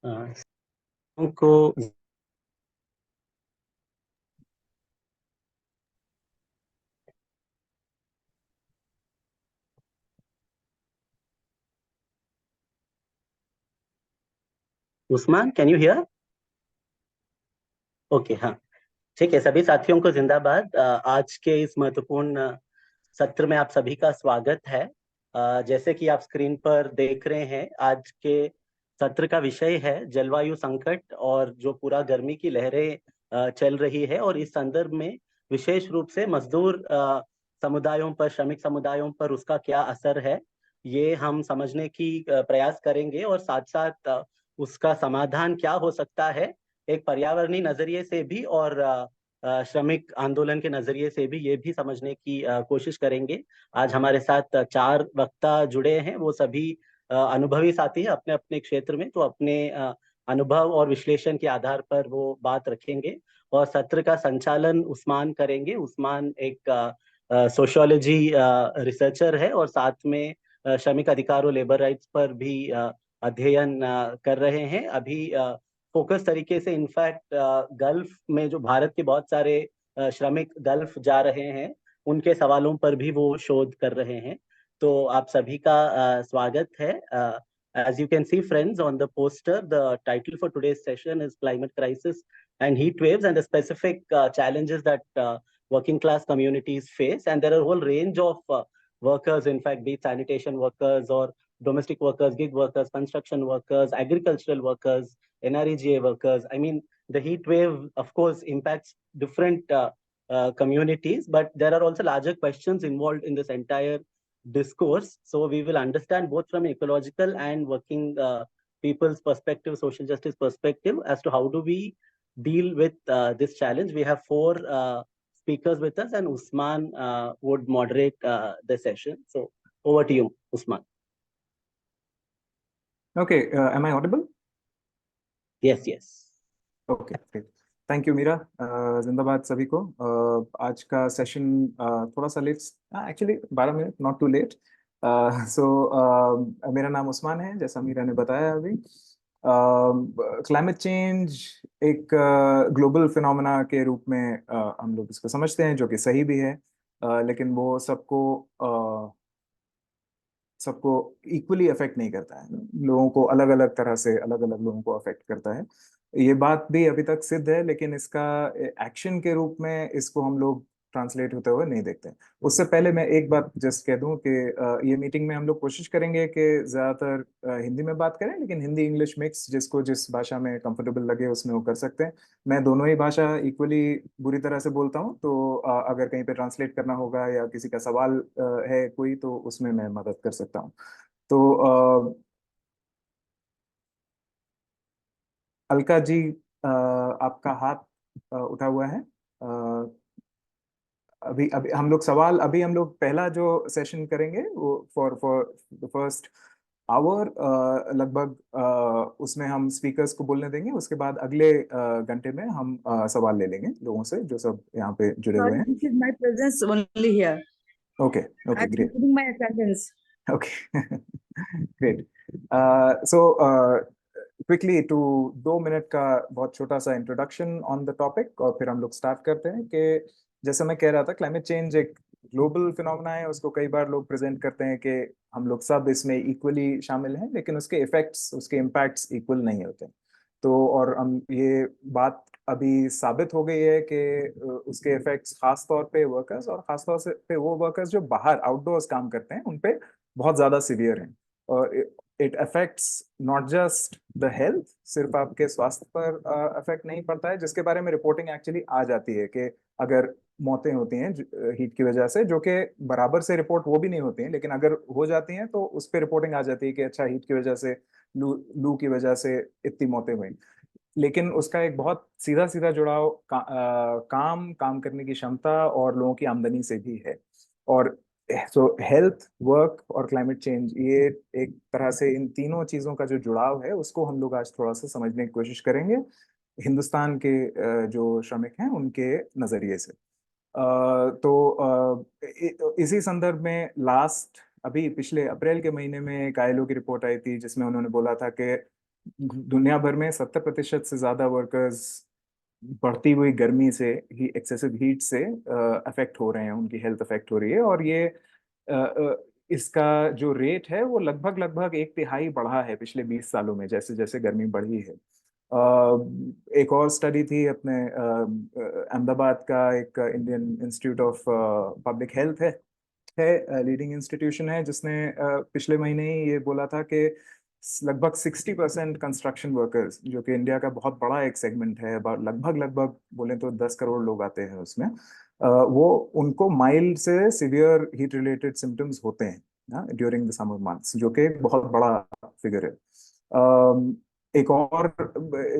अ, को Usman, can you here? Okay, हाँ। ठीक है, सभी साथियों को जिंदाबाद। आज के इस महत्वपूर्ण सत्र में आप सभी का स्वागत है। जैसे कि आप स्क्रीन पर देख रहे हैं, आज के सत्र का विषय है जलवायु संकट और जो पूरा गर्मी की लहरें चल रही है, और इस संदर्भ में विशेष रूप से मजदूर समुदायों पर, श्रमिक समुदायों पर उसका क्या असर है, ये हम समझने की प्रयास करेंगे। और साथ साथ उसका समाधान क्या हो सकता है, एक पर्यावरणीय नजरिए से भी और श्रमिक आंदोलन के नजरिए से भी, ये भी समझने की कोशिश करेंगे। आज हमारे साथ चार वक्ता जुड़े हैं, वो सभी अनुभवी साथी हैं अपने अपने क्षेत्र में, तो अपने अनुभव और विश्लेषण के आधार पर वो बात रखेंगे। और सत्र का संचालन उस्मान करेंगे। उस्मान एक सोशियोलॉजी रिसर्चर है, और साथ में श्रमिक अधिकारों, लेबर राइट्स पर भी अध्ययन कर रहे हैं। अभी फोकस तरीके से, इनफैक्ट गल्फ में जो भारत के बहुत सारे श्रमिक गल्फ जा रहे हैं, उनके सवालों पर भी वो शोध कर रहे हैं। तो आप सभी का स्वागत है। As you can see, friends, on the poster, the title for today's session is Climate Crisis and Heat Waves, and the specific challenges that working class communities face. And there are a whole range of workers, in fact, be it sanitation workers or domestic workers, gig workers, construction workers, agricultural workers, NREGA workers. I mean, the heat wave, of course, impacts different communities, but there are also larger questions involved in this entire discourse. So we will understand both from ecological and working people's perspective, social justice perspective, as to how do we deal with this challenge. We have four speakers with us, and Usman would moderate the session. So over to you, Usman. Okay, am I audible? Yes, yes. Okay, great. Thank you Meera. जिंदाबाद सभी को। आज का session थोड़ा सा late, actually 12 minute, not too late. So मेरा नाम उस्मान है, जैसा मीरा ने बताया अभी। क्लाइमेट चेंज एक ग्लोबल फिनोमेना के रूप में हम लोग इसको समझते हैं, जो कि सही भी है। लेकिन वो सबको इक्वली अफेक्ट नहीं करता है। लोगों को अलग अलग तरह से, अलग अलग लोगों को अफेक्ट करता है। ये बात भी अभी तक सिद्ध है, लेकिन इसका एक्शन के रूप में इसको हम लोग ट्रांसलेट होते हुए नहीं देखते। उससे पहले मैं एक बात जस्ट कह दूं कि ये मीटिंग में हम लोग कोशिश करेंगे कि ज्यादातर हिंदी में बात करें, लेकिन हिंदी इंग्लिश मिक्स, जिसको जिस भाषा में कंफर्टेबल लगे उसमें वो कर सकते हैं। मैं दोनों ही भाषा इक्वली बुरी तरह से बोलता हूँ, तो अगर कहीं पे ट्रांसलेट करना होगा या किसी का सवाल है कोई, तो उसमें मैं मदद कर सकता हूँ। तो अलका जी, आपका हाथ उठा हुआ है। अभी अभी हम लोग पहला जो सेशन करेंगे वो for for the first hour लगभग, उसमें हम स्पीकर्स को बोलने देंगे। उसके बाद अगले घंटे में हम सवाल ले लेंगे लोगों से जो सब यहाँ पे जुड़े हुए हैं। This is my presence only here. Okay okay, I'm great. giving my attendance. Okay great. So quickly to 2 minute का बहुत छोटा सा इंट्रोडक्शन ऑन द टॉपिक, और फिर हम लोग स्टार्ट करते हैं। कि जैसे मैं कह रहा था, क्लाइमेट चेंज एक ग्लोबल फिनोमेना है। उसको कई बार लोग प्रेजेंट करते हैं कि हम लोग सब इसमें इक्वली शामिल हैं, लेकिन उसके इफेक्ट्स, उसके इम्पैक्ट्स इक्वल नहीं होते। तो और हम ये बात अभी साबित हो गई है कि उसके इफेक्ट्स खास तौर पे वर्कर्स, और खास तौर से पे वो वर्कर्स जो बाहर आउटडोर्स काम करते हैं, उन पे बहुत ज्यादा सीवियर हैं। और it affects not just the health, सिर्फ आपके स्वास्थ्य पर अफेक्ट नहीं पड़ता है, जिसके बारे में रिपोर्टिंग एक्चुअली आ जाती है कि अगर मौतें होती हैं हीट की वजह से, जो कि बराबर से रिपोर्ट वो भी नहीं होती हैं, लेकिन अगर हो जाती हैं तो उस पर रिपोर्टिंग आ जाती है कि अच्छा, हीट की वजह से, लू की वजह से इतनी मौतें हुई। लेकिन उसका एक बहुत सीधा सीधा जुड़ाव काम करने की क्षमता और लोगों की आमदनी से भी है। और सो हेल्थ, वर्क और क्लाइमेट चेंज, ये एक तरह से इन तीनों चीजों का जो जुड़ाव है, उसको हम लोग आज थोड़ा सा समझने की कोशिश करेंगे हिंदुस्तान के जो श्रमिक हैं उनके नजरिए से। तो इसी संदर्भ में अभी पिछले अप्रैल के महीने में एक ILO की रिपोर्ट आई थी, जिसमें उन्होंने बोला था कि दुनिया भर में 70% से ज्यादा वर्कर्स बढ़ती हुई गर्मी से ही एक्सेसिव हीट से अफेक्ट हो रहे हैं, उनकी हेल्थ अफेक्ट हो रही है। और ये इसका जो रेट है वो लगभग लगभग 1/3 बढ़ा है पिछले 20 सालों में, जैसे जैसे गर्मी बढ़ी है। एक और स्टडी थी अपने अहमदाबाद का, एक Indian institute of public health है लीडिंग इंस्टीट्यूशन है, जिसने पिछले महीने ही ये बोला था कि लगभग 60% कंस्ट्रक्शन वर्कर्स, जो कि इंडिया का बहुत बड़ा एक सेगमेंट है, लगभग लगभग बोले तो 10 करोड़ लोग आते हैं उसमें, वो उनको माइल्ड से सिवियर हीट रिलेटेड सिम्टम्स होते हैं ड्यूरिंग द समर मंथ्स, जो कि एक बहुत बड़ा फिगर है। एक और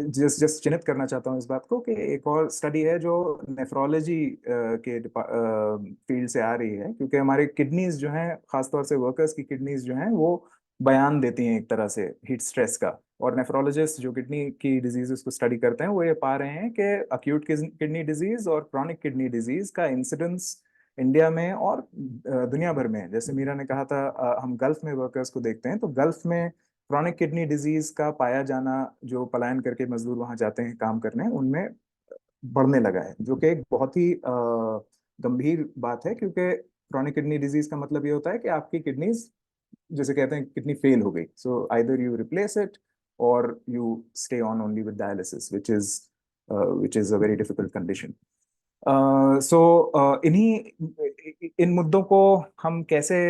जस्ट चिन्हित करना चाहता हूँ इस बात को कि एक और स्टडी है जो नेफ्रोलॉजी के फील्ड से आ रही है, क्योंकि हमारे किडनीज जो हैं, खासतौर से वर्कर्स की किडनीज जो हैं, वो बयान देती हैं एक तरह से हीट स्ट्रेस का। और नेफ्रोलॉजिस्ट जो किडनी की डिजीजेस को स्टडी करते हैं वो ये पा रहे हैं कि अक्यूट किडनी डिजीज और क्रॉनिक किडनी डिजीज का इंसिडेंस इंडिया में और दुनिया भर में, जैसे मीरा ने कहा था, हम गल्फ में वर्कर्स को देखते हैं, तो गल्फ में क्रॉनिक किडनी डिजीज का पाया जाना, जो पलायन करके मजदूर वहां जाते हैं काम करने, उनमें बढ़ने लगा है, जो कि एक बहुत ही गंभीर बात है, क्योंकि क्रॉनिक किडनी डिजीज का मतलब ये होता है कि आपकी किडनीज, जैसे कहते हैं, किडनी फेल हो गई, so either you replace it or you stay on only with dialysis, which is a very difficult condition. इन्हीं इन मुद्दों को हम कैसे,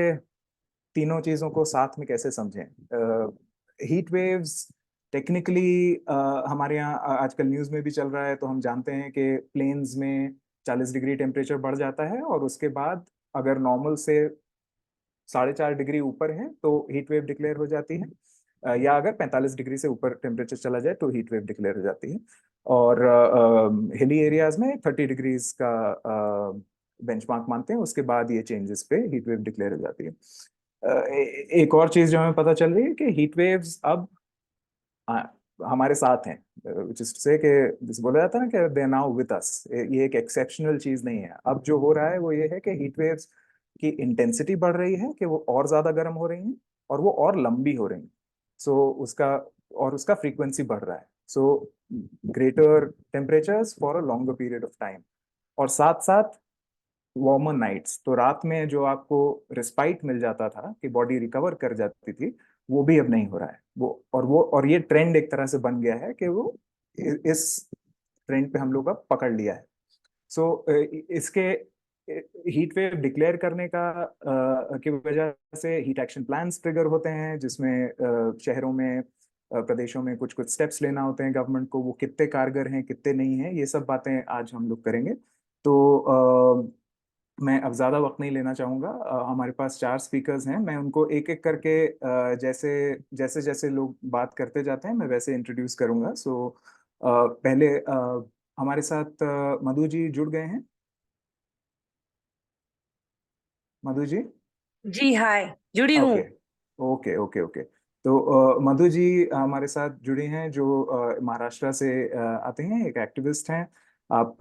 तीनों चीजों को साथ में कैसे समझें? हीट वेव्स टेक्निकली हमारे यहाँ आजकल न्यूज में भी चल रहा है, तो हम जानते हैं कि प्लेन्स में 40 डिग्री टेम्परेचर बढ़ जाता है, और उसके बाद अगर नॉर्मल से 4.5 डिग्री ऊपर है तो हीट वेव डिक्लेयर हो जाती है, या अगर 45 डिग्री से ऊपर टेम्परेचर चला जाए तो हीट वेव डिक्लेयर हो जाती है। और हिली एरियाज में 30 डिग्रीज का बेंचमार्क मानते हैं, उसके बाद ये चेंजेस पे हीट वेव डिक्लेयर हो जाती है। एक और चीज जो हमें पता चल रही है कि हीट वेव्स अब हमारे साथ हैं, विच इज टू से कि जैसे बोला जाता है ना कि दे नाउ विद अस। ये एक एक्सेप्शनल चीज नहीं है। अब जो हो रहा है वो ये है कि हीट वेव्स की इंटेंसिटी बढ़ रही है, कि वो और ज्यादा गर्म हो रही हैं और वो और लंबी हो रही हैं। सो उसका फ्रीक्वेंसी बढ़ रहा है, so greater temperatures for a longer period of time. और साथ साथ वार्मर नाइट्स, तो रात में जो आपको रिस्पाइट मिल जाता था कि बॉडी रिकवर कर जाती थी, वो भी अब नहीं हो रहा है। वो ये ट्रेंड एक तरह से बन गया है कि वो इस ट्रेंड पे हम लोग अब पकड़ लिया है। सो इसके हीट वेव डिक्लेयर करने का की वजह से हीट एक्शन प्लान्स ट्रिगर होते हैं, जिसमें शहरों में, प्रदेशों में कुछ कुछ स्टेप्स लेना होते हैं गवर्नमेंट को। वो कितने कारगर हैं, कितने नहीं हैं, ये सब बातें आज हम लोग करेंगे। तो मैं अब ज़्यादा वक्त नहीं लेना चाहूँगा। हमारे पास 4 स्पीकर्स हैं, मैं उनको एक एक करके जैसे जैसे जैसे लोग बात करते जाते हैं मैं वैसे इंट्रोड्यूस करूँगा। सो पहले हमारे साथ मधु जी जुड़ गए हैं। मधु जी? जी हाय, जुड़ी हूँ। Okay okay okay okay. तो मधु जी हमारे साथ जुड़ी हैं, जो महाराष्ट्र से आते हैं, एक एक्टिविस्ट हैं। आप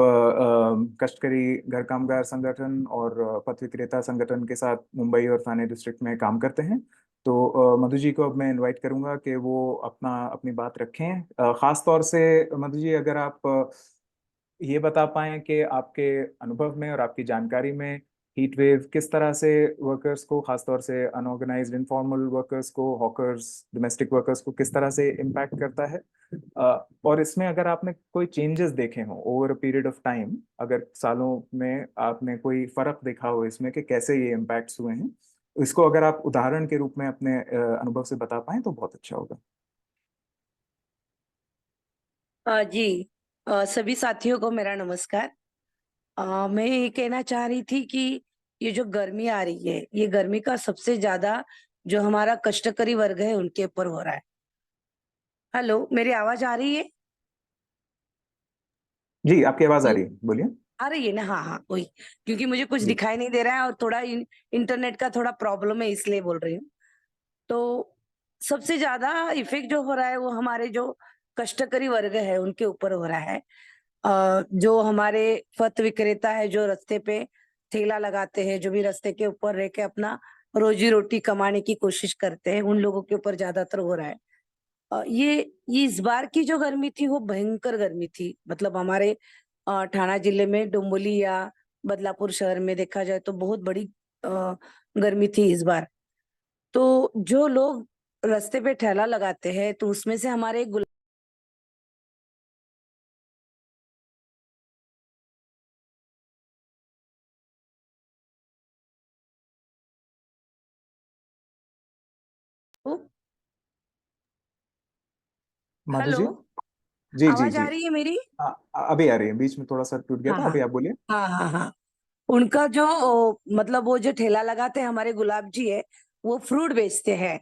कष्टकरी घर कामगार संगठन और पथ विक्रेता संगठन के साथ मुंबई और थाने डिस्ट्रिक्ट में काम करते हैं। तो मधु जी को अब मैं इनवाइट करूंगा कि वो अपनी बात रखें। खास तौर से मधु जी, अगर आप ये बता पाएं कि आपके अनुभव में और आपकी जानकारी में हीट वेव किस तरह से वर्कर्स को, खासतौर से अनऑर्गेनाइज्ड इनफॉर्मल वर्कर्स को, हॉकर्स, डोमेस्टिक वर्कर्स को किस तरह से इम्पैक्ट करता है, और इसमें अगर आपने कोई चेंजेस देखे हों over a period of time, अगर सालों में आपने कोई फर्क देखा हो इसमें कि कैसे ये इम्पैक्ट्स हुए हैं, इसको अगर आप उदाहरण के रूप में अपने अनुभव से बता पाएं तो बहुत अच्छा होगा। जी, सभी साथियों को मेरा नमस्कार। मैं ये कहना चाह रही थी कि ये जो गर्मी आ रही है, ये गर्मी का सबसे ज्यादा जो हमारा कष्टकरी वर्ग है उनके ऊपर हो रहा है। हेलो, मेरी आवाज आ रही है? जी, आपकी आवाज आ तो रही है, बोलिए। आ रही है ना? हाँ हाँ, वही। क्योंकि मुझे कुछ जी दिखाई नहीं दे रहा है और थोड़ा इंटरनेट का थोड़ा प्रॉब्लम है, इसलिए बोल रही हूँ। तो सबसे ज्यादा इफेक्ट जो हो रहा है वो हमारे जो कष्टकरी वर्ग है उनके ऊपर हो रहा है। जो हमारे पथ विक्रेता है, जो रास्ते पे ठेला लगाते हैं, जो भी रास्ते के ऊपर रह के अपना रोजी रोटी कमाने की कोशिश करते हैं, उन लोगों के ऊपर ज्यादातर हो रहा है। ये इस बार की जो गर्मी थी वो भयंकर गर्मी थी। मतलब हमारे ठाणा जिले में डोंबिवली या बदलापुर शहर में देखा जाए तो बहुत बड़ी अ, गर्मी थी इस बार। तो जो लोग रास्ते पे ठेला लगाते हैं तो उसमें से हमारे माधु हेलो, जी। जी जी आवाज जी। आ रही है मेरी? अभी आ रही है, बीच में थोड़ा सा टूट गया हाँ था, हाँ अभी आप बोलिए। हाँ हाँ हाँ। उनका जो मतलब वो जो ठेला लगाते हैं हमारे गुलाब जी है, वो फ्रूट बेचते हैं।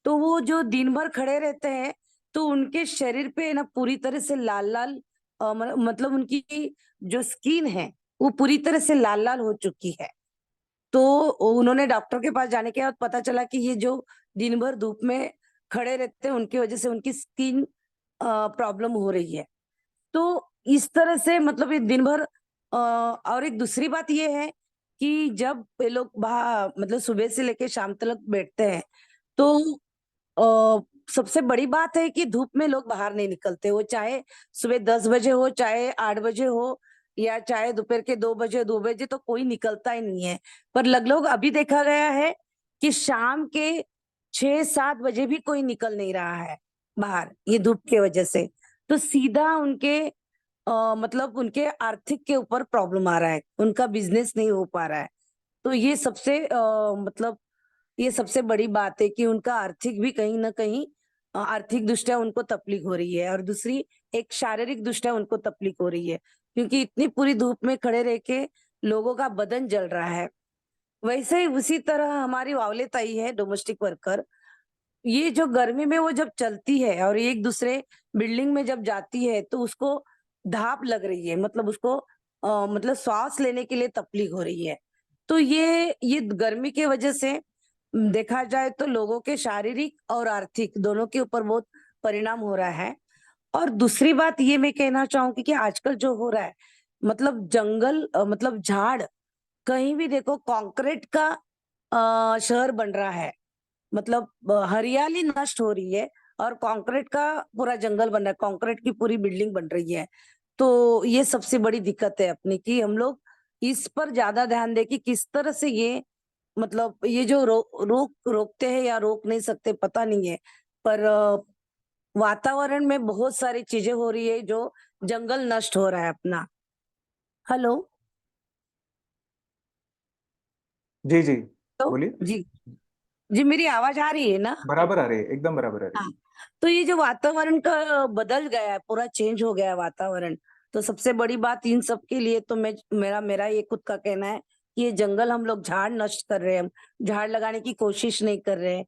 तो वो जो दिन भर खड़े रहते हैं तो उनके शरीर पे ना पूरी तरह से लाल लाल मतलब उनकी जो स्किन है वो पूरी तरह से लाल लाल हो चुकी है। तो उन्होंने डॉक्टर के पास जाने के बाद पता चला कि ये जो दिन भर धूप में खड़े रहते हैं उनकी वजह से उनकी स्किन प्रॉब्लम हो रही है। तो इस तरह से मतलब ये दिन भर और एक दूसरी बात ये है कि जब ये लोग मतलब सुबह से लेके शाम तक बैठते हैं तो सबसे बड़ी बात है कि धूप में लोग बाहर नहीं निकलते। वो चाहे सुबह 10 बजे हो, चाहे 8 बजे हो, या चाहे दोपहर के 2 बजे 2 बजे, तो कोई निकलता ही नहीं है। पर लगभग अभी देखा गया है कि शाम के 6-7 बजे भी कोई निकल नहीं रहा है बाहर, ये धूप की वजह से। तो सीधा उनके मतलब उनके आर्थिक के ऊपर प्रॉब्लम आ रहा है, उनका बिजनेस नहीं हो पा रहा है। तो ये सबसे मतलब ये सबसे बड़ी बात है कि उनका आर्थिक भी कहीं ना कहीं आर्थिक दृष्टया उनको तकलीफ हो रही है, और दूसरी एक शारीरिक दृष्टया उनको तकलीफ हो रही है, क्योंकि इतनी पूरी धूप में खड़े रह के लोगों का बदन जल रहा है। वैसे ही उसी तरह हमारी वावले ताई है डोमेस्टिक वर्कर, ये जो गर्मी में वो जब चलती है और एक दूसरे बिल्डिंग में जब जाती है तो उसको धाप लग रही है, मतलब उसको मतलब श्वास लेने के लिए तकलीफ हो रही है। तो ये गर्मी की वजह से देखा जाए तो लोगों के शारीरिक और आर्थिक दोनों के ऊपर बहुत परिणाम हो रहा है। और दूसरी बात ये मैं कहना चाहूंगी कि आजकल जो हो रहा है, मतलब जंगल मतलब झाड़, कहीं भी देखो कंक्रीट का शहर बन रहा है। मतलब हरियाली नष्ट हो रही है और कंक्रीट का पूरा जंगल बन रहा है, कंक्रीट की पूरी बिल्डिंग बन रही है। तो ये सबसे बड़ी दिक्कत है अपनी, कि हम लोग इस पर ज्यादा ध्यान दें कि किस तरह से ये मतलब ये जो रोकते हैं या रोक नहीं सकते पता नहीं है। पर वातावरण में बहुत सारी चीजें हो रही है, जो जंगल नष्ट हो रहा है अपना। हेलो। जी जी, तो बोलिए। जी, जी मेरी आवाज आ रही है ना? बराबर आ रही है, एकदम बराबर आ रही हाँ। तो ये जो वातावरण का बदल गया है, पूरा चेंज हो गया है वातावरण, तो सबसे बड़ी बात इन सब के लिए तो मेरा मेरा ये खुद का कहना है कि ये जंगल हम लोग झाड़ नष्ट कर रहे हैं, हम झाड़ लगाने की कोशिश नहीं कर रहे हैं।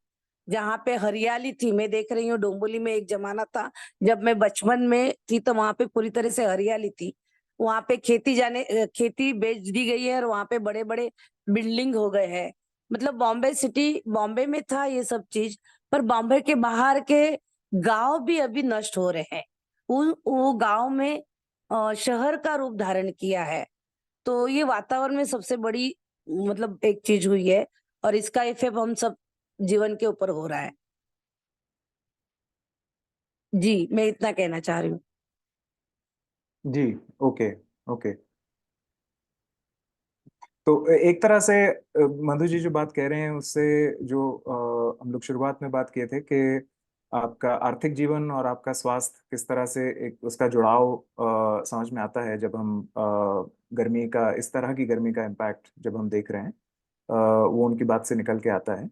जहाँ पे हरियाली थी, मैं देख रही हूँ डोंबिवली में एक जमाना था जब मैं बचपन में थी तो वहां पे पूरी तरह से हरियाली थी। वहां पे खेती बेच दी गई है और वहां पे बड़े बड़े बिल्डिंग हो गए हैं। मतलब बॉम्बे सिटी, बॉम्बे में था ये सब चीज, पर बॉम्बे के बाहर के गांव भी अभी नष्ट हो रहे हैं। वो गांव में शहर का रूप धारण किया है। तो ये वातावरण में सबसे बड़ी मतलब एक चीज हुई है, और इसका इफेक्ट हम सब जीवन के ऊपर हो रहा है। जी मैं इतना कहना चाह रही हूँ। जी। Okay okay. तो एक तरह से मधु जी जो बात कह रहे हैं उससे जो हम लोग शुरुआत में बात किए थे कि आपका आर्थिक जीवन और आपका स्वास्थ्य किस तरह से एक उसका जुड़ाव समझ में आता है जब हम गर्मी का, इस तरह की गर्मी का इम्पैक्ट जब हम देख रहे हैं, वो उनकी बात से निकल के आता है।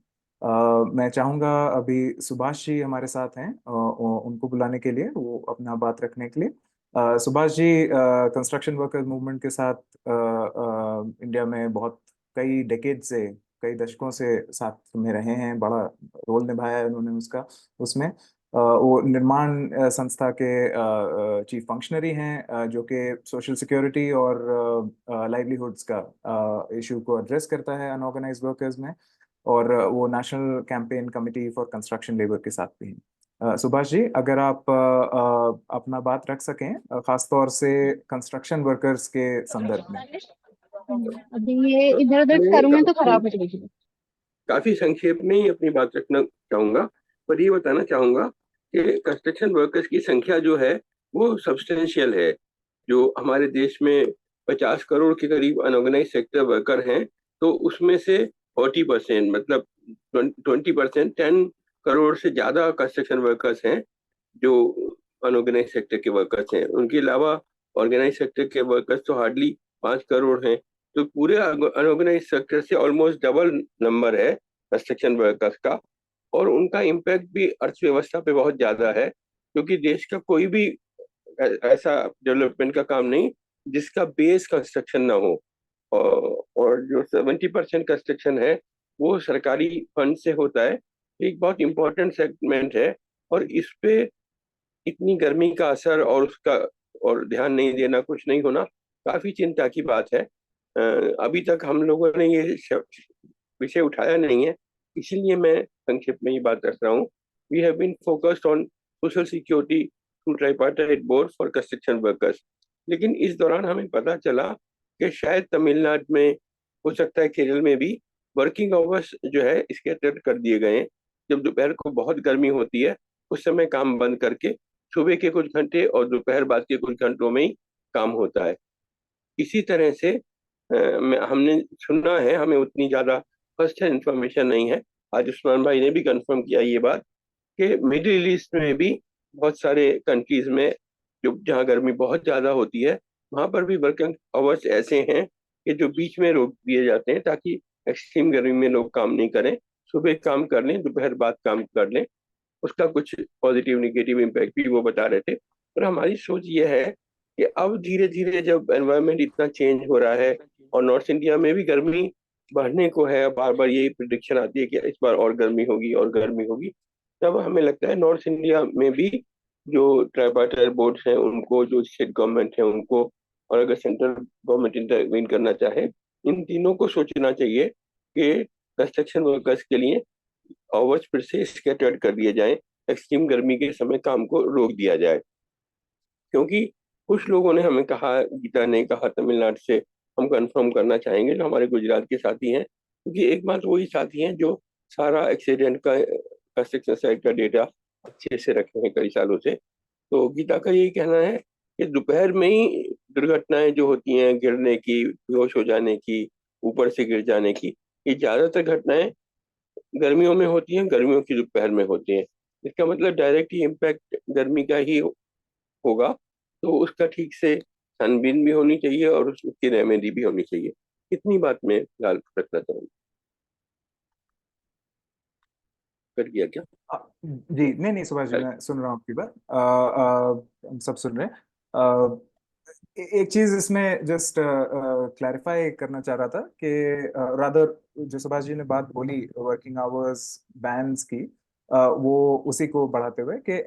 मैं चाहूंगा अभी सुभाष जी हमारे साथ हैं, उनको बुलाने के लिए, वो अपना बात रखने के लिए। Subhash ji construction workers movement के साथ इंडिया में बहुत कई डेकेड से, कई दशकों से साथ में रहे हैं, बड़ा रोल निभाया है उन्होंने उसका, उसमें वो निर्माण संस्था के चीफ फंक्शनरी हैं, जो कि सोशल सिक्योरिटी और लाइवलीहुड्स का इशू को एड्रेस करता है अनऑर्गेनाइज वर्कर्स में, और वो national campaign committee for construction labour के साथ भी हैं। सुभाष जी, अगर आप अपना बात रख सकें, खासतौर से कंस्ट्रक्शन वर्कर्स के संदर्भ में। अभी ये इधर उधर मैं करूंगा तो काफी खराब हो जाएगी। काफी संक्षेप में ही अपनी बात रखना चाहूंगा, पर ये बताना चाहूंगा कि कंस्ट्रक्शन वर्कर्स की संख्या जो है वो सब्सटेंशियल है। जो हमारे देश में 50 करोड़ के करीब अनऑर्गेनाइज सेक्टर वर्कर हैं, तो उसमें से 40% मतलब 20%, 10 करोड़ से ज्यादा कंस्ट्रक्शन वर्कर्स हैं जो अनऑर्गेनाइज सेक्टर के वर्कर्स हैं। उनके अलावा ऑर्गेनाइज सेक्टर के वर्कर्स तो हार्डली 5 करोड़ हैं। तो पूरे अनऑर्गेनाइज सेक्टर से ऑलमोस्ट डबल नंबर है कंस्ट्रक्शन वर्कर्स का। और उनका इम्पैक्ट भी अर्थव्यवस्था पे बहुत ज्यादा है, क्योंकि देश का कोई भी ऐसा डेवलपमेंट का काम नहीं जिसका बेस कंस्ट्रक्शन ना हो। और जो 70% कंस्ट्रक्शन है वो सरकारी फंड से होता है। एक बहुत इंपॉर्टेंट सेगमेंट है, और इस पे इतनी गर्मी का असर और उसका और ध्यान नहीं देना, कुछ नहीं होना, काफी चिंता की बात है। अभी तक हम लोगों ने ये विषय उठाया नहीं है, इसीलिए मैं संक्षिप्त में ये बात कर रहा हूँ। We have been focused on social security through tripartite board for construction workers. लेकिन इस दौरान हमें पता चला कि शायद तमिलनाडु में, हो सकता है केरल में भी, वर्किंग आवर्स जो है इसके तहत कर दिए गए हैं। जब दोपहर को बहुत गर्मी होती है उस समय काम बंद करके सुबह के कुछ घंटे और दोपहर बाद के कुछ घंटों में ही काम होता है। इसी तरह से हमने सुना है, हमें उतनी ज्यादा फर्स्ट हैंड इंफॉर्मेशन नहीं है, आज उस्मान भाई ने भी कंफर्म किया ये बात, कि मिडिल ईस्ट में भी बहुत सारे कंट्रीज में जो जहाँ गर्मी बहुत ज्यादा होती है वहां पर भी वर्किंग आवर्स ऐसे हैं कि जो बीच में रोक दिए जाते हैं, ताकि एक्सट्रीम गर्मी में लोग काम नहीं करें, सुबह काम कर लें, दोपहर बाद काम कर लें। उसका कुछ पॉजिटिव निगेटिव इम्पैक्ट भी वो बता रहे थे। पर हमारी सोच ये है कि अब धीरे धीरे जब एनवायरनमेंट इतना चेंज हो रहा है और नॉर्थ इंडिया में भी गर्मी बढ़ने को है, बार बार यही प्रिडिक्शन आती है कि इस बार और गर्मी होगी और गर्मी होगी, तब हमें लगता है नॉर्थ इंडिया में भी जो ट्राइपार्टाइट बोर्ड्स हैं उनको, जो स्टेट गवर्नमेंट है उनको, और अगर सेंट्रल गवर्नमेंट इंटरवीन करना चाहे, इन तीनों को सोचना चाहिए कि कंस्ट्रक्शन वर्कर्स के लिए आवर्स फिर से स्कैटर्ड कर दिए जाएं, एक्सट्रीम गर्मी के समय काम को रोक दिया जाए। क्योंकि कुछ लोगों ने हमें कहा, गीता ने कहा तमिलनाडु से, हम कंफर्म करना चाहेंगे जो हमारे गुजरात के साथी हैं, क्योंकि एक बात वही साथी हैं जो सारा एक्सीडेंट का कंस्ट्रक्शन साइट का डेटा अच्छे से रखे हैं कई सालों से। तो गीता का यही कहना है कि दोपहर में ही दुर्घटनाएं जो होती हैं, गिरने की, बेहोश हो जाने की, ऊपर से गिर जाने की, ये ज्यादातर घटनाएं गर्मियों में होती हैं, गर्मियों की दोपहर में होती हैं। इसका मतलब डायरेक्ट ही इम्पैक्ट गर्मी का ही होगा। तो उसका ठीक से छानबीन भी होनी चाहिए और उसकी रेमेडी भी होनी चाहिए। इतनी बात मैं फिलहाल रखना चाहूंगा। कर गया क्या? जी नहीं सुभाष जी, मैं सुन रहा हूँ आपकी बात। हम सब सुन रहे हैं। एक चीज इसमें जस्ट क्लैरिफाई करना चाह रहा था कि रादर जो सुभाष जी ने बात बोली वर्किंग आवर्स बैंस की, वो उसी को बढ़ाते हुए कि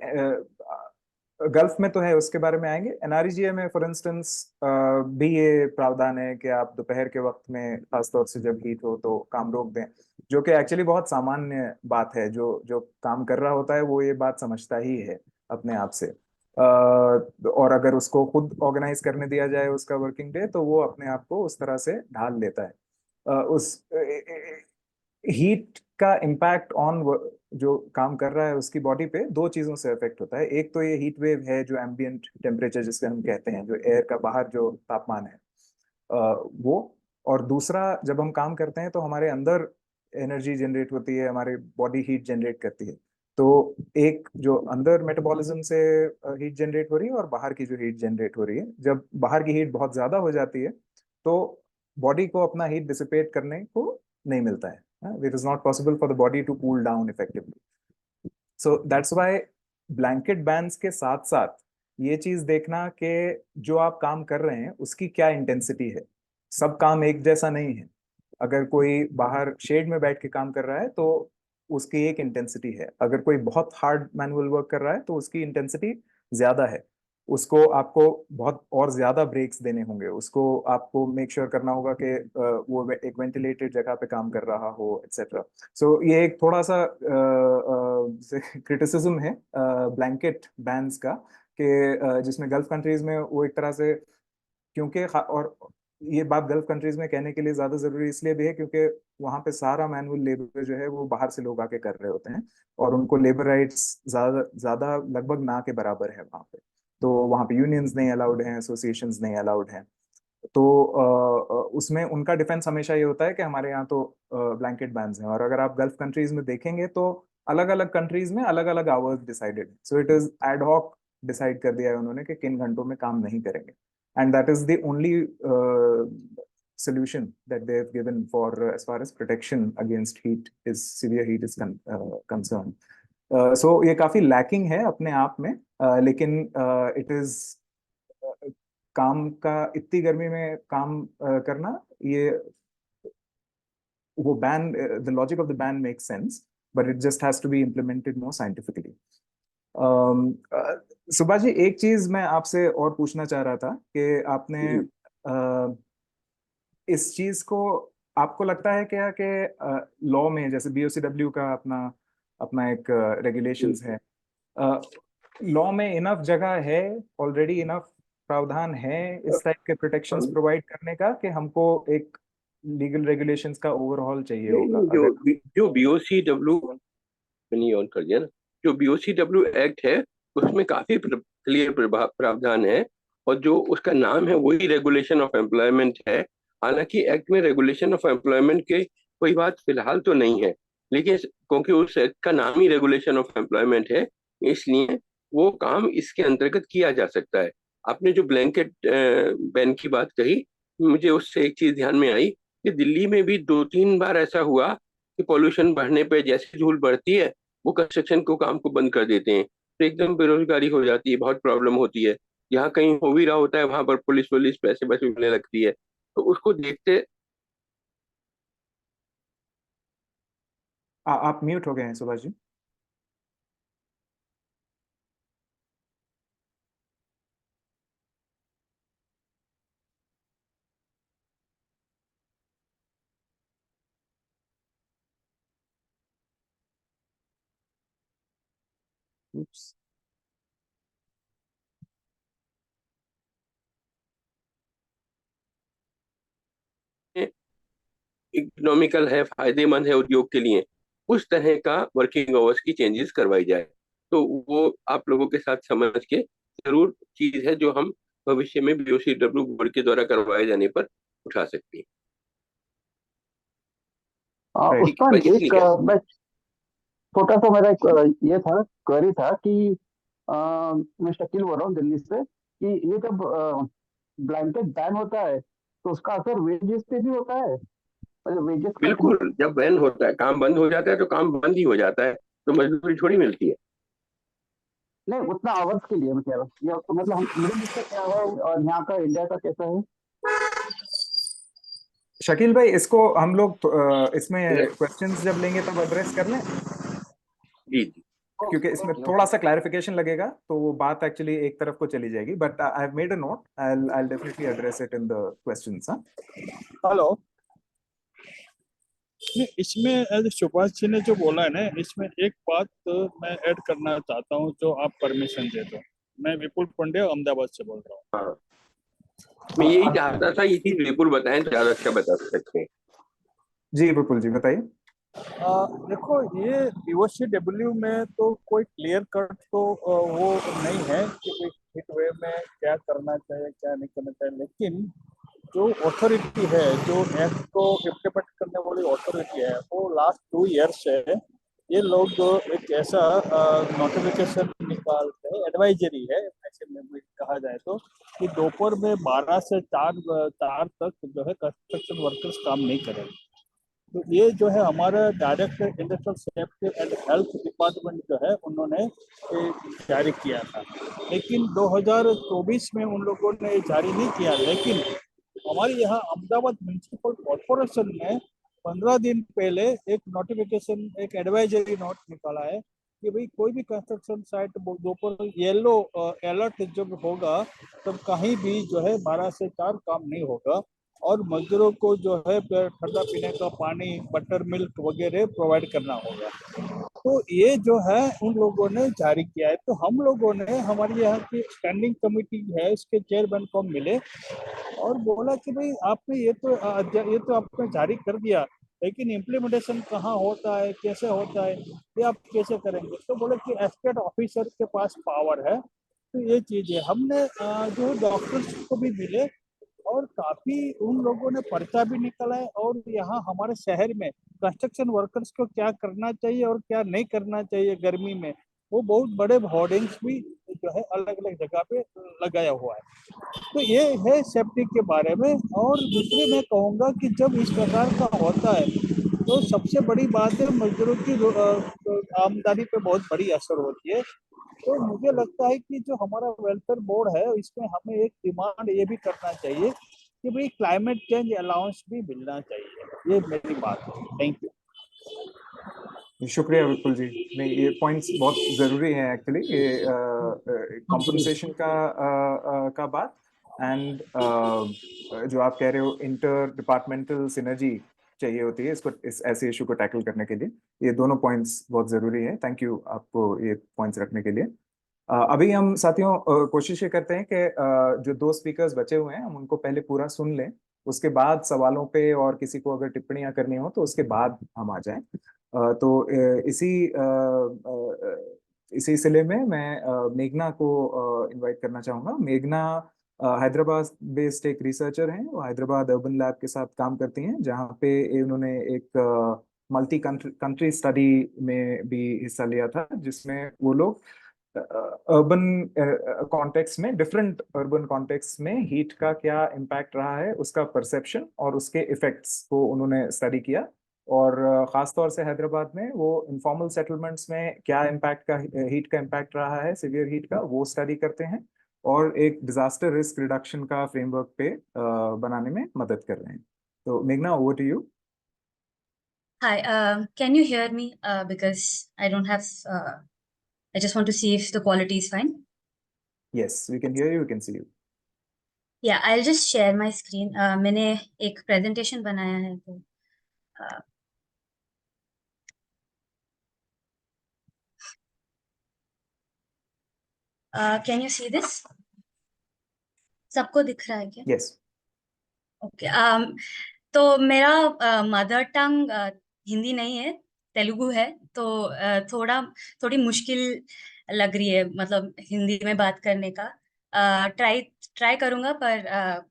गल्फ में तो है, उसके बारे में आएंगे। एनआरईजीए में फॉर इंस्टेंस भी ये प्रावधान है कि आप दोपहर के वक्त में, खासतौर से जब हीट हो, तो काम रोक दें, जो कि एक्चुअली बहुत सामान्य बात है। जो जो काम कर रहा होता है वो ये बात समझता ही है अपने आप से। और अगर उसको खुद ऑर्गेनाइज करने दिया जाए उसका वर्किंग डे, तो वो अपने आप को उस तरह से ढाल लेता है। उस हीट का इम्पैक्ट ऑन जो काम कर रहा है उसकी बॉडी पे दो चीजों से इफेक्ट होता है। एक तो ये हीट वेव है, जो एम्बियंट टेम्परेचर जिसके हम कहते हैं, जो एयर का बाहर जो तापमान है वो। और दूसरा, जब हम काम करते हैं तो हमारे अंदर एनर्जी जनरेट होती है, हमारी बॉडी हीट जनरेट करती है। तो एक जो अंदर मेटाबॉलिज्म से हीट जनरेट हो रही है और बाहर की जो हीट जनरेट हो रही है, जब बाहर की हीट बहुत ज्यादा हो जाती है तो बॉडी को अपना हीट डिसिपेट करने को नहीं मिलता है। It is not possible for the body to cool down effectively. So that's why blanket bands के साथ साथ ये चीज देखना कि जो आप काम कर रहे हैं उसकी क्या इंटेंसिटी है। सब काम एक जैसा नहीं है। अगर कोई बाहर शेड में बैठ के काम कर रहा है तो उसकी एक इंटेंसिटी है, अगर कोई बहुत हार्ड मैनुअल वर्क कर रहा है तो उसकी इंटेंसिटी ज्यादा है। उसको आपको बहुत और ज्यादा ब्रेक्स देने होंगे, उसको आपको मेक श्योर करना होगा कि वो एक वेंटिलेटेड जगह पे काम कर रहा हो, एक्सेट्रा। सो ये एक थोड़ा सा क्रिटिसिज्म है ब्लैंकेट बैंस का, कि जिसमें गल्फ कंट्रीज में वो एक तरह से, क्योंकि और ये बात गल्फ कंट्रीज में कहने के लिए ज्यादा जरूरी इसलिए भी है क्योंकि वहां पे सारा मैनुअल लेबर जो है वो बाहर से लोग आके कर रहे होते हैं, और उनको लेबर राइट्स ज्यादा ज्यादा लगभग ना के बराबर है वहां पे। तो वहां पे यूनियंस नहीं अलाउड हैं, एसोसिएशंस नहीं अलाउड हैं। तो उसमें उनका डिफेंस हमेशा ये होता है कि हमारे यहाँ तो ब्लैंकेट बैन्स हैं। और अगर आप गल्फ कंट्रीज में देखेंगे तो अलग अलग कंट्रीज में अलग अलग hours decided, so it is ad hoc decide कर दिया है उन्होंने कि किन घंटों में काम नहीं करेंगे। And that is the only solution that they have given for as far as protection against heat is severe heat is concerned. So ये काफी lacking है अपने आप में, लेकिन it is काम का इतनी गर्मी में काम करना, ये वो ban, the logic of the ban makes sense, but it just has to be implemented more scientifically. सुभा जी, एक चीज मैं आपसे और पूछना चाह रहा था कि आपने इस चीज को, आपको लगता है क्या कि लॉ में जैसे बीओसीडब्ल्यू का अपना अपना एक रेगुलेशंस है, लॉ में इनफ जगह है, ऑलरेडी इनफ प्रावधान है इस टाइप के प्रोटेक्शंस प्रोवाइड करने का, कि हमको एक लीगल रेगुलेशंस का ओवरऑल चाहिए होगा? जो बीओसीडब्ल्यू नहीं ऑन कर दिया ना, जो बीओसीडब्ल्यू एक्ट है उसमें काफी क्लियर प्रावधान है, और जो उसका नाम है वही रेगुलेशन ऑफ एम्प्लॉयमेंट है। हालांकि एक्ट में रेगुलेशन ऑफ एम्प्लॉयमेंट के कोई बात फिलहाल तो नहीं है, लेकिन क्योंकि उस एक्ट का नाम ही रेगुलेशन ऑफ एम्प्लॉयमेंट है, इसलिए वो काम इसके अंतर्गत किया जा सकता है। आपने जो ब्लैंकेट बैन की बात कही, मुझे उससे एक चीज ध्यान में आई कि दिल्ली में भी 2-3 बार ऐसा हुआ कि पॉल्यूशन बढ़ने पे जैसे धूल बढ़ती है वो कंस्ट्रक्शन को काम को बंद कर देते हैं, तो एकदम बेरोजगारी हो जाती है, बहुत प्रॉब्लम होती है। जहाँ कहीं हो भी रहा होता है वहां पर पुलिस पैसे वसूलने लगती है, तो उसको देखते। आप म्यूट हो गए हैं सुभाष जी। Oops. इकोनॉमिकल है, फायदेमंद है उद्योग के लिए, उस तरह का वर्किंग आवर्स की चेंजेस करवाई जाए, तो वो आप लोगों के साथ समझ के जरूर चीज है जो हम भविष्य में बीओसीडब्ल्यू बोर्ड के द्वारा करवाए जाने पर उठा सकते हैं। उस्मान, एक मैं छोटा सा मेरा एक ये था, क्वेरी था कि मैं शकील बोल रहा हूँ दिल्ली से, कि ये जब ब्लैंकेट बैन होता है तो उसका असर वेजेस पे भी होता है? मतलब वेजेस बिल्कुल, जब बैन होता है, काम बंद हो जाता है तो काम बंद ही हो जाता है, तो मजदूरी थोड़ी मिलती है। नहीं, उतना आवर्स के लिए मैं कह रहा हूँ, तो मतलब हम मिडिल ईस्ट का क्या है और यहाँ का इंडिया का कैसा है? शकील भाई, इसको हम लोग इसमें क्वेश्चंस जब लेंगे तब एड्रेस कर लें, जी जी, क्योंकि इसमें थोड़ा सा क्लैरिफिकेशन लगेगा, तो वो बात एक्चुअली एक तरफ को चली जाएगी, but I have made a note, I will definitely address it in the questions. Hello, इसमें सुभाष जी ने जो बोला है ना, इसमें एक बात मैं ऐड करना चाहता हूँ, जो आप परमिशन दे दो। मैं विपुल पंड्या अहमदाबाद से बोल रहा हूँ। हाँ, मैं यही चाहता था, ये चीज विपुल बताएं तो ज्यादा अच्छा बता सकते हैं। जी विपुल जी बताइए। देखो, ये बीओसीडब्ल्यू में तो कोई क्लियर कट तो वो नहीं है कि हिट वेव में क्या करना चाहिए क्या नहीं करना चाहिए, लेकिन जो अथॉरिटी है, जो एक्ट को इम्प्लीमेंट करने वाली अथॉरिटी है, वो लास्ट 2 ईयर्स से ये लोग एक ऐसा नोटिफिकेशन निकालते हैं, एडवाइजरी है ऐसे में कहा जाए तो, कि दोपहर में 12 से 4 तक जो है कंस्ट्रक्शन वर्कर्स काम नहीं करेंगे। तो ये जो है हमारा direct industrial safety and health department जो है उन्होंने जारी किया था, लेकिन 2024 में उन लोगों ने जारी नहीं किया। लेकिन हमारे यहाँ अहमदाबाद म्यूनिसिपल कॉर्पोरेशन ने 15 दिन पहले एक नोटिफिकेशन, एक एडवाइजरी नोट निकाला है कि भाई कोई भी कंस्ट्रक्शन साइट दोपहर येलो अलर्ट जब होगा तब कहीं भी जो है 12 से 4 काम नहीं होगा, और मजदूरों को जो है ठंडा पीने का पानी, बटर मिल्क वगैरह प्रोवाइड करना होगा। तो ये जो है उन लोगों ने जारी किया है। तो हम लोगों ने, हमारी यहाँ की स्टैंडिंग कमेटी है, इसके चेयरमैन को मिले और बोला कि भाई आपने ये तो आपने जारी कर दिया, लेकिन इम्प्लीमेंटेशन कहाँ होता है, कैसे होता है, ये आप कैसे करेंगे? तो बोले कि एस्टेट ऑफिसर के पास पावर है। तो ये चीज है, हमने जो डॉक्टर्स को भी मिले और काफी उन लोगों ने पर्चा भी निकाला है। और यहाँ हमारे शहर में कंस्ट्रक्शन वर्कर्स को क्या करना चाहिए और क्या नहीं करना चाहिए गर्मी में, वो बहुत बड़े होर्डिंग्स भी जो है अलग अलग जगह पे लगाया हुआ है। तो ये है सेफ्टी के बारे में। और दूसरी मैं कहूँगा कि जब इस प्रकार का होता है तो सबसे बड़ी बात है मजदूरों की आमदनी पे बहुत बड़ी असर होती है। तो मुझे लगता है कि जो हमारा वेलफेयर बोर्ड है, इसमें हमें एक डिमांड ये भी करना चाहिए कि भाई क्लाइमेट चेंज अलाउंस भी मिलना चाहिए। ये मेरी बात है। Thank you. शुक्रिया विपुल जी। नहीं, ये पॉइंट्स बहुत जरूरी है एक्चुअली, ये कॉम्पनसेशन का बात, एंड जो आप कह रहे हो इंटर डिपार्टमेंटल सिनर्जी चाहिए होती है इसको, इस ऐसे इशू को टैकल करने के लिए। ये दोनों पॉइंट्स बहुत जरूरी है। थैंक यू आपको ये पॉइंट्स रखने के लिए। अभी हम साथियों कोशिश ये करते हैं कि जो 2 स्पीकर्स बचे हुए हैं हम उनको पहले पूरा सुन लें, उसके बाद सवालों पे और किसी को अगर टिप्पणियां करनी हो तो उसके बाद हम आ जाएं। तो इसी सिले में मैं मेघना को इनवाइट करना चाहूंगा। मेघना हैदराबाद बेस्ड एक रिसर्चर हैं, वो हैदराबाद अर्बन लैब के साथ काम करती हैं, जहाँ पे उन्होंने एक मल्टी कंट्री स्टडी में भी हिस्सा लिया था, जिसमें वो लोग अर्बन कॉन्टेक्स्ट में, डिफरेंट अर्बन कॉन्टेक्स्ट में हीट का क्या इम्पैक्ट रहा है, उसका परसेप्शन और उसके इफेक्ट्स को उन्होंने स्टडी किया। और खास तौर से हैदराबाद में वो इनफॉर्मल सेटलमेंट्स में क्या इम्पैक्ट का, हीट का इम्पैक्ट रहा है, सीवियर हीट का, वो स्टडी करते हैं और एक डिजास्टर रिस्क रिडक्शन का फ्रेमवर्क पे बनाने में मदद कर रहे हैं। तो मेघना, over to you. Hi, can you hear me? Because I don't have, I just want to see if the quality is fine. Yes, we can hear you, we can see you. Yeah, I'll just share my screen. मैंने एक presentation बनाया है, तो can you see this? सबको दिख रहा है क्या? Yes. Okay. तो मेरा मदर टंग हिंदी नहीं है, तेलुगु है, तो थोड़ी मुश्किल लग रही है, मतलब हिंदी में बात करने का। ट्राई करूंगा, पर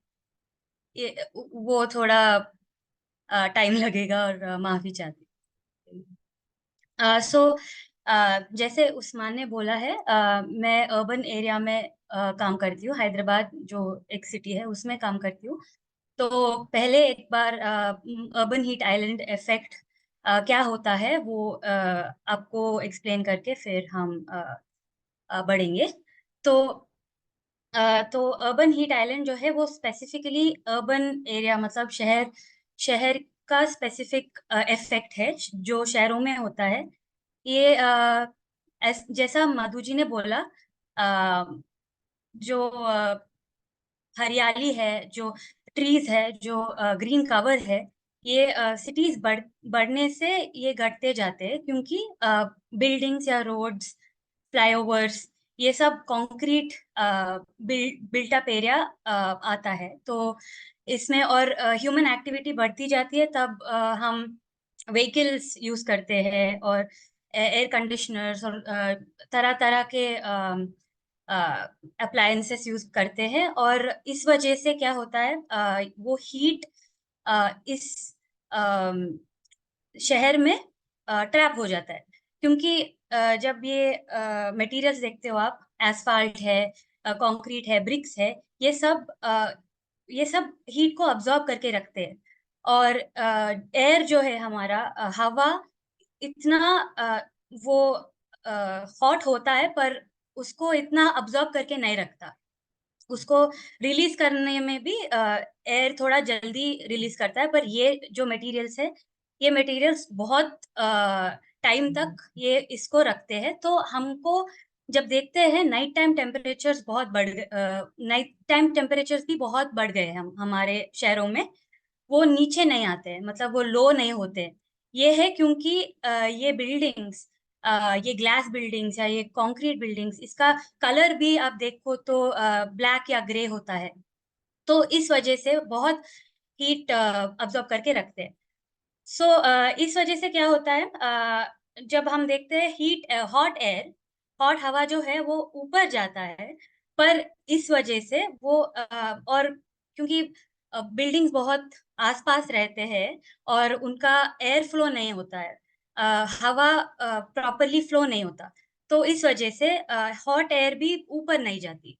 वो थोड़ा टाइम लगेगा, और माफी चाहती। सो जैसे उस्मान ने बोला है, मैं अर्बन एरिया में काम करती हूँ, हैदराबाद जो एक सिटी है उसमें काम करती हूँ। तो पहले एक बार अर्बन हीट आइलैंड इफेक्ट क्या होता है वो आपको एक्सप्लेन करके फिर हम बढ़ेंगे। तो अर्बन हीट आइलैंड जो है वो स्पेसिफिकली अर्बन एरिया, मतलब शहर का स्पेसिफिक इफेक्ट है जो शहरों में होता है। ये जैसा माधु जी ने बोला, जो हरियाली है, जो ट्रीज है, जो ग्रीन कवर है, ये सिटीज बढ़ने से ये घटते जाते हैं, क्योंकि बिल्डिंग्स या रोड्स, फ्लाईओवर्स, ये सब कंक्रीट बिल्ट अप एरिया आता है। तो इसमें और ह्यूमन एक्टिविटी बढ़ती जाती है, तब हम व्हीकल्स यूज करते हैं और एयर कंडीशनर्स और तरह तरह के अप्लायंसेस यूज करते हैं। और इस वजह से क्या होता है, वो हीट इस शहर में ट्रैप हो जाता है, क्योंकि जब ये मटेरियल्स देखते हो आप, एसफाल्ट है, कंक्रीट है, ब्रिक्स है, ये सब हीट को अब्सॉर्ब करके रखते हैं। और एयर जो है हमारा, हवा इतना वो हॉट होता है, पर उसको इतना अब्सॉर्ब करके नहीं रखता। उसको रिलीज करने में भी एयर थोड़ा जल्दी रिलीज करता है, पर ये जो मटेरियल्स है, ये मटेरियल्स बहुत टाइम तक ये इसको रखते हैं। तो हमको जब देखते हैं नाइट टाइम टेम्परेचर्स बहुत बढ़ गए, नाइट टाइम टेम्परेचर्स भी बहुत बढ़ गए हैं हमारे शहरों में, वो नीचे नहीं आते हैं, मतलब वो लो नहीं होते। ये है क्योंकि ये बिल्डिंग्स ये ग्लास बिल्डिंग्स या ये कंक्रीट बिल्डिंग्स, इसका कलर भी आप देखो तो ब्लैक या ग्रे होता है, तो इस वजह से बहुत हीट अब्जॉर्ब करके रखते हैं। सो इस वजह से क्या होता है, जब हम देखते हैं हीट हॉट हवा जो है वो ऊपर जाता है, पर इस वजह से वो और क्योंकि बिल्डिंग्स बहुत आसपास रहते हैं और उनका एयर फ्लो नहीं होता है, हवा प्रॉपरली फ्लो नहीं होता, तो इस वजह से हॉट एयर भी ऊपर नहीं जाती।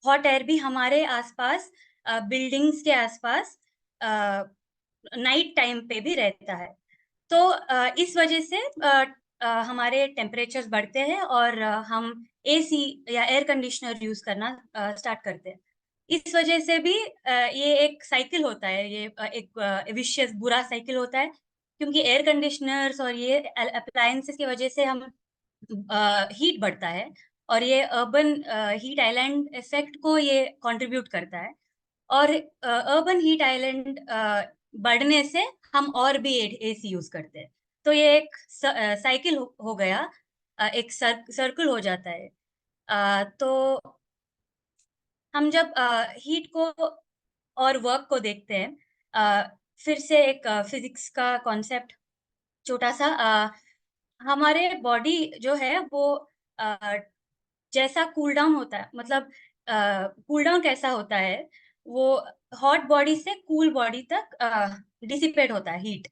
हॉट एयर भी हमारे आसपास बिल्डिंग्स के आसपास नाइट टाइम पे भी रहता है। तो इस वजह से हमारे टेम्परेचर्स बढ़ते हैं और हम एसी या एयर कंडीशनर यूज करना स्टार्ट करते हैं। इस वजह से भी ये एक साइकिल होता है, ये एक विशियस बुरा साइकिल होता है, क्योंकि एयर कंडीशनर्स और ये अप्लायंसेस की वजह से हम हीट बढ़ता है और ये अर्बन हीट आइलैंड इफेक्ट को ये कंट्रीब्यूट करता है। और अर्बन हीट आइलैंड बढ़ने से हम और भी एसी यूज करते हैं, तो ये एक साइकिल हो गया, एक सर्कल हो जाता है। तो हम जब हीट को और वर्क को देखते हैं, फिर से एक फिजिक्स का कॉन्सेप्ट छोटा सा, हमारे बॉडी जो है वो जैसा कूल डाउन होता है, मतलब कूल डाउन कैसा होता है, वो हॉट बॉडी से कूल बॉडी तक डिसिपेट होता है हीट,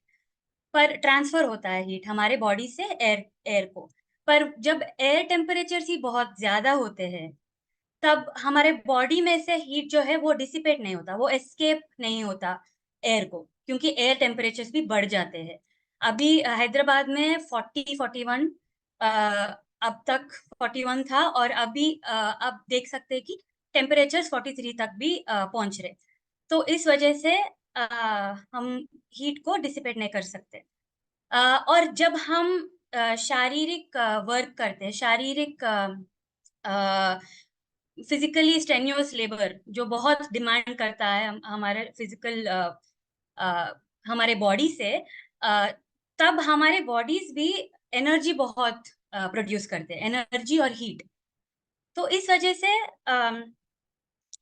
पर ट्रांसफर होता है हीट हमारे बॉडी से एयर को। पर जब एयर टेम्परेचर्स ही बहुत ज्यादा होते हैं, तब हमारे बॉडी में से हीट जो है वो डिसिपेट नहीं होता, वो एस्केप नहीं होता एयर को, क्योंकि एयर टेम्परेचर्स भी बढ़ जाते हैं। अभी हैदराबाद में 41 अब तक 41 था, और अभी अब देख सकते हैं कि टेम्परेचर्स 43 तक भी पहुंच रहे। तो इस वजह से हम हीट को डिसिपेट नहीं कर सकते। और जब हम शारीरिक वर्क करते हैं, शारीरिक फिजिकली स्ट्रेन्यूअस लेबर जो बहुत डिमांड करता है हमारे फिजिकल हमारे बॉडी से, तब हमारे बॉडीज भी एनर्जी बहुत प्रोड्यूस करते हैं, एनर्जी और हीट। तो इस वजह से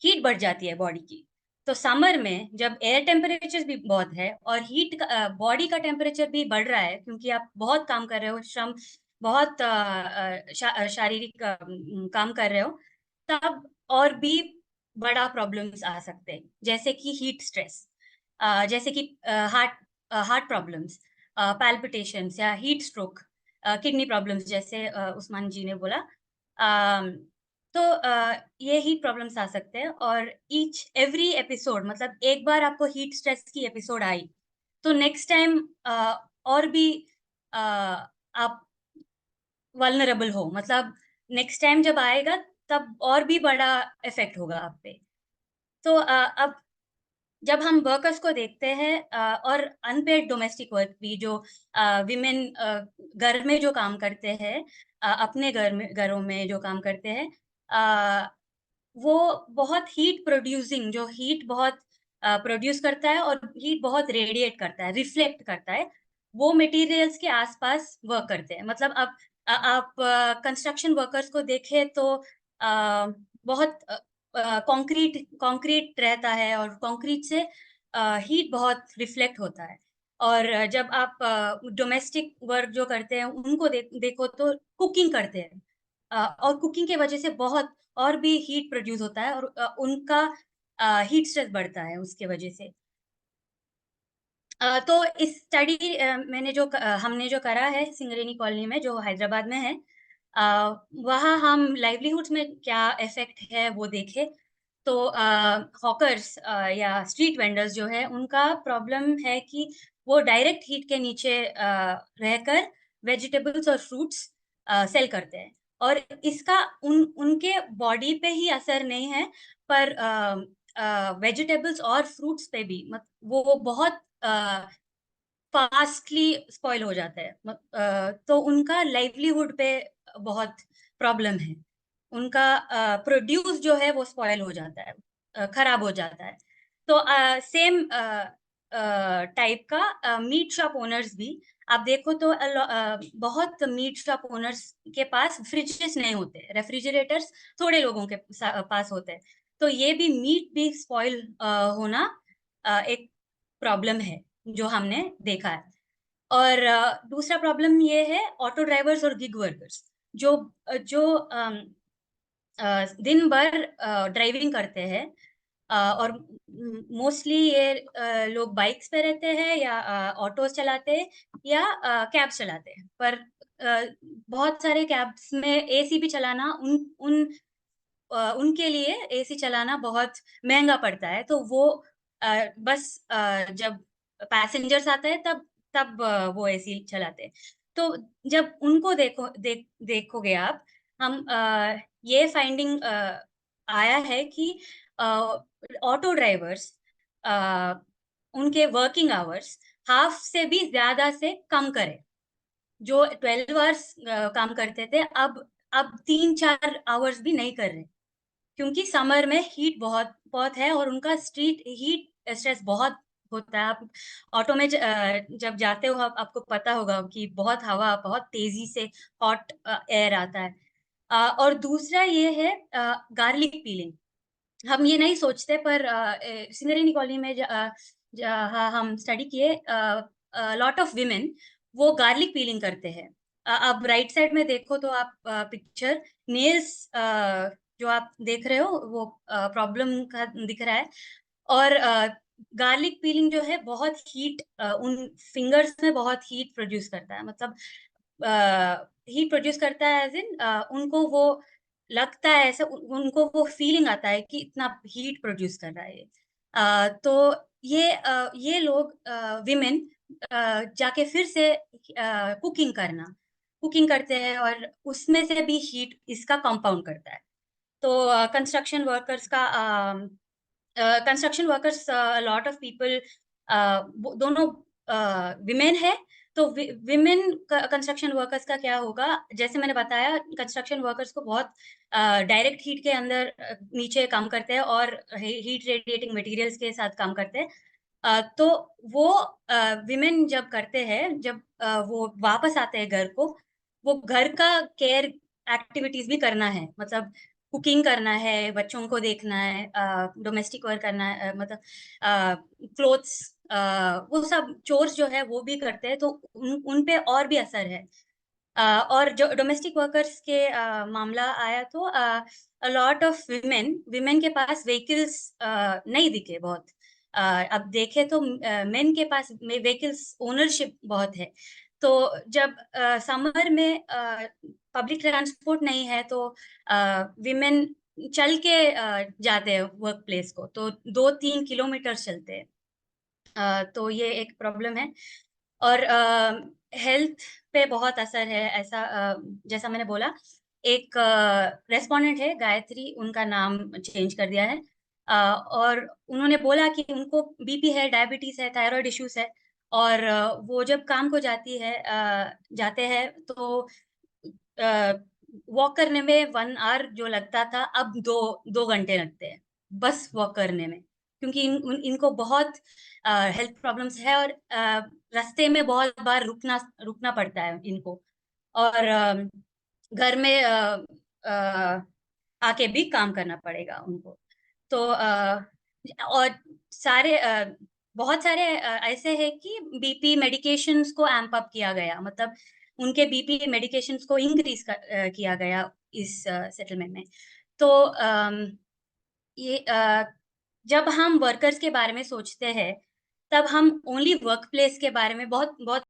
हीट बढ़ जाती है बॉडी की। तो समर में जब एयर टेम्परेचर भी बहुत है और हीट बॉडी का टेम्परेचर भी बढ़ रहा है, क्योंकि आप बहुत काम कर रहे हो, श्रम बहुत शारीरिक काम कर रहे हो, तब और भी बड़ा प्रॉब्लम्स आ सकते हैं, जैसे कि हीट स्ट्रेस, जैसे कि हार्ट प्रॉब्लम्स, पैल्पिटेशंस या हीट स्ट्रोक, किडनी प्रॉब्लम्स, जैसे उस्मान जी ने बोला। तो ये हीट प्रॉब्लम्स आ सकते हैं, और ईच एवरी एपिसोड, मतलब एक बार आपको हीट स्ट्रेस की एपिसोड आई, तो नेक्स्ट टाइम और भी आप वल्नरेबल हो, मतलब नेक्स्ट टाइम जब आएगा तब और भी बड़ा इफेक्ट होगा आप पे। तो अब जब हम वर्कर्स को देखते हैं, और अनपेड डोमेस्टिक वर्क भी, जो विमेन घर में जो काम करते हैं, अपने घरों में जो काम करते हैं, वो बहुत हीट प्रोड्यूसिंग, जो हीट बहुत प्रोड्यूस करता है और हीट बहुत रेडिएट करता है, रिफ्लेक्ट करता है, वो मटेरियल्स के आसपास वर्क करते हैं। मतलब आप कंस्ट्रक्शन वर्कर्स को देखें तो बहुत कंक्रीट रहता है, और कंक्रीट से हीट बहुत रिफ्लेक्ट होता है। और जब आप डोमेस्टिक वर्क जो करते हैं उनको देखो तो कुकिंग करते हैं, और कुकिंग के वजह से बहुत और भी हीट प्रोड्यूस होता है, और उनका हीट स्ट्रेस बढ़ता है उसके वजह से। तो इस स्टडी हमने जो करा है सिंगरेनी कॉलोनी में, जो हैदराबाद में है, वहाँ हम लाइवलीहुड्स में क्या इफेक्ट है वो देखे। तो हॉकर्स या स्ट्रीट वेंडर्स जो है, उनका प्रॉब्लम है कि वो डायरेक्ट हीट के नीचे रहकर वेजिटेबल्स और फ्रूट्स सेल करते हैं, और इसका उनके बॉडी पे ही असर नहीं है, पर वेजिटेबल्स और फ्रूट्स पे भी, वो बहुत फास्टली स्पॉइल हो जाता है, तो उनका लाइवलीहुड पे बहुत प्रॉब्लम है, उनका प्रोड्यूस जो है वो स्पॉइल हो जाता है, खराब हो जाता है। तो सेम टाइप का मीट शॉप ओनर्स भी आप देखो तो बहुत मीट शॉप ओनर्स के पास फ्रिजेस नहीं होते, रेफ्रिजरेटर्स थोड़े लोगों के पास होते हैं। तो ये भी मीट भी स्पॉइल होना एक प्रॉब्लम है जो हमने देखा है। और दूसरा प्रॉब्लम ये है ऑटो ड्राइवर्स और गिग वर्कर्स जो जो दिन भर ड्राइविंग करते हैं और मोस्टली ये लोग बाइक्स पे रहते हैं या ऑटोज चलाते हैं या कैब्स चलाते हैं। पर बहुत सारे कैब्स में एसी भी चलाना उनके लिए एसी चलाना बहुत महंगा पड़ता है। तो वो बस जब पैसेंजर्स आते हैं तब वो एसी चलाते हैं। तो जब उनको देखोगे आप, हम ये फाइंडिंग आया है कि ऑटो ड्राइवर्स उनके वर्किंग आवर्स हाफ से भी ज्यादा से कम करें। जो 12 आवर्स काम करते थे अब 3-4 आवर्स भी नहीं कर रहे, क्योंकि समर में हीट बहुत है और उनका स्ट्रीट हीट स्ट्रेस बहुत होता है। आप ऑटो में जब जाते हो आपको पता होगा कि बहुत हवा, बहुत तेजी से हॉट एयर आता है। और दूसरा ये है गार्लिक पीलिंग। हम ये नहीं सोचते, पर सिंगरेनी कॉलोनी में जहाँ हम स्टडी किए, लॉट ऑफ विमेन वो गार्लिक पीलिंग करते हैं। अब राइट साइड में देखो तो आप पिक्चर नेल्स जो आप देख रहे हो वो प्रॉब्लम का दिख रहा है। और गार्लिक पीलिंग जो है बहुत हीट उन फिंगर्स में बहुत हीट प्रोड्यूस करता है। मतलब हीट प्रोड्यूस करता है एज इन उनको वो लगता है ऐसे, उनको वो फीलिंग आता है कि इतना हीट प्रोड्यूस कर रहा है। तो ये लोग विमेन जाके फिर से कुकिंग करते हैं और उसमें से भी हीट इसका कंपाउंड करता है। तो construction workers lot of people दोनों विमेन है। तो विमेन कंस्ट्रक्शन वर्कर्स का क्या होगा, जैसे मैंने बताया कंस्ट्रक्शन वर्कर्स को बहुत डायरेक्ट हीट के अंदर नीचे काम करते हैं और हीट रेडिएटिंग मटेरियल्स के साथ काम करते हैं। तो वो विमेन जब करते हैं, जब वो वापस आते हैं घर को, वो घर का केयर एक्टिविटीज भी करना है। मतलब कुकिंग करना है, बच्चों को देखना है, डोमेस्टिक वर्क करना है, मतलब क्लोथ्स, वो सब चोर्स जो है वो भी करते हैं। तो उन पे और भी असर है। और जो डोमेस्टिक वर्कर्स के मामला आया तो लॉट ऑफ विमेन के पास व्हीकल्स नहीं दिखे बहुत। अब देखे तो मेन के पास व्हीकल्स ओनरशिप बहुत है। तो जब समर में पब्लिक ट्रांसपोर्ट नहीं है तो विमेन चल के जाते हैं वर्क प्लेस को, तो 2-3 किलोमीटर चलते हैं। तो ये एक प्रॉब्लम है। और हेल्थ पे बहुत असर है। ऐसा जैसा मैंने बोला, एक रेस्पोंडेंट है गायत्री, उनका नाम चेंज कर दिया है। और उन्होंने बोला कि उनको बीपी है, डायबिटीज है, थायराइड इश्यूज है। और वो जब काम को जाते हैं तो वॉक करने में 1 आवर जो लगता था अब 2 घंटे लगते हैं बस वॉक करने में, क्योंकि इनको बहुत हेल्थ प्रॉब्लम्स है और रास्ते में बहुत बार रुकना पड़ता है इनको। और घर में आके भी काम करना पड़ेगा उनको। तो और बहुत सारे ऐसे है कि बीपी मेडिकेशंस को एम्प अप किया गया। मतलब उनके बीपी मेडिकेशंस को इंक्रीज किया गया इस सेटलमेंट में। तो ये जब हम वर्कर्स के बारे में सोचते हैं तब हम ओनली वर्क प्लेस के बारे में बहुत बहुत